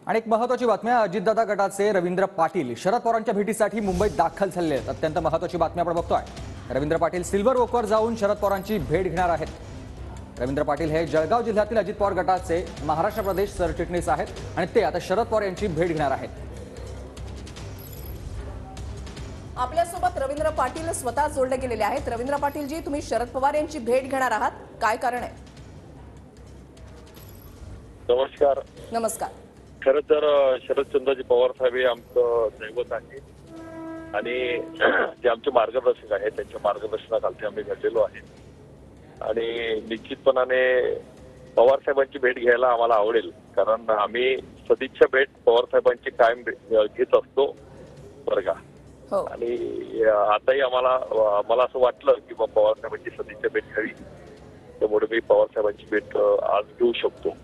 आणि एक महत्त्वाची बातमी आहे, अजितदादा गटाचे रवींद्र पाटील शरद पवारांच्या भेटीसाठी मुंबईत दाखल झाले आहेत। अत्यंत महत्त्वाची बातमी आपण बघतोय। रवींद्र पाटील सिल्वर ओकवर जाऊन शरद पवारांची भेट घेणार आहेत। रवींद्र पाटील हे जळगाव जिल्ह्यातील अजित पवार गटाचे महाराष्ट्र प्रदेश सरचिटणीस आहेत आणि ते आता शरद पवार यांची भेट घेणार आहेत। आपल्यासोबत रवींद्र पाटील स्वतः जोडले गेलेले आहेत। रवींद्र पाटील जी, तुम्ही शरद पवार यांची भेट घेणार आहात, काय कारण आहे? नमस्कार। नमस्कार। खरं तर शरदचंद्रजी पवार साहेब हे आमचं दैवत आहे आणि ते आमचे मार्गदर्शक आहेत। त्यांच्या मार्गदर्शनाखाली आम्ही घडलेलो आहे आणि निश्चितपणाने पवार साहेबांची भेट घ्यायला आम्हाला आवडेल, कारण आम्ही सदिच्छा भेट पवार साहेबांची कायम घेत असतो बरं का। हो। आणि आताही मला असं वाटलं की पवार साहेबांची सदिच्छा भेट घ्यावी, त्यामुळे मी पवार साहेबांची भेट आज घेऊ शकतो।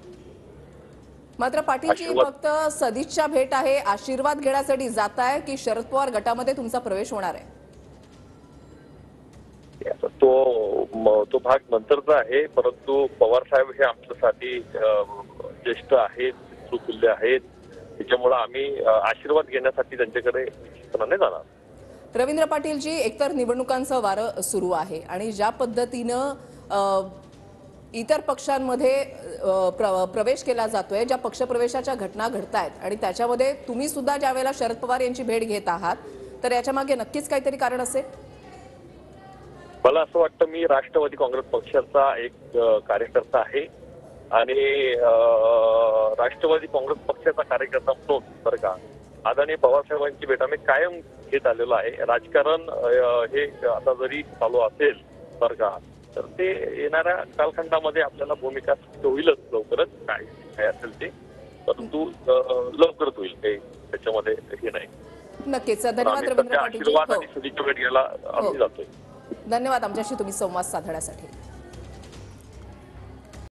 मात्र पाटीलची फक्त सदिच्छा भेट आहे, आशीर्वाद घेण्यासाठी जाताय की शरद पवार गटामध्ये तुमचा प्रवेश होणार आहे? तो भाग नंतरचा आहे, परंतु पवार साहेब हे आमच्यासाठी ज्येष्ठ आहेत, सुकुल्य आहेत, त्याच्यामुळे आम्ही आशीर्वाद घेण्यासाठी त्यांच्याकडे निश्चितपणे जाणार। रवींद्र पाटीलजी, एकतर निवडणुकांचं वारं सुरू आहे आणि ज्या पद्धतीनं इतर पक्षांमध्ये प्रवेश केला जातोय, ज्या पक्षप्रवेशाच्या घटना घडतायत आणि त्याच्यामध्ये तुम्ही सुद्धा ज्यावेळेला शरद पवार यांची भेट घेत आहात, तर याच्या मागे नक्कीच काहीतरी कारण असेल। मला असं वाटतं, मी राष्ट्रवादी काँग्रेस पक्षाचा एक कार्यकर्ता आहे आणि राष्ट्रवादी काँग्रेस पक्षाचा कार्यकर्ता म्हणून बरं का आदरणीय पवार साहेबांची भेट आम्ही कायम घेत आलेलो आहे। राजकारण हे आता जरी चालू असेल बरं का, तर ते येणाऱ्या कालखंडामध्ये आपल्याला भूमिका होईलच लवकरच, काय असेल ते, परंतु लवकरच होईल, काही त्याच्यामध्ये हे नाही। नक्कीच। धन्यवाद रवींद्र पाटील। आशीर्वाद आणि सदिच्छा भेट घ्यायला आम्ही जातोय। धन्यवाद आमच्याशी तुम्ही संवाद साधण्यासाठी।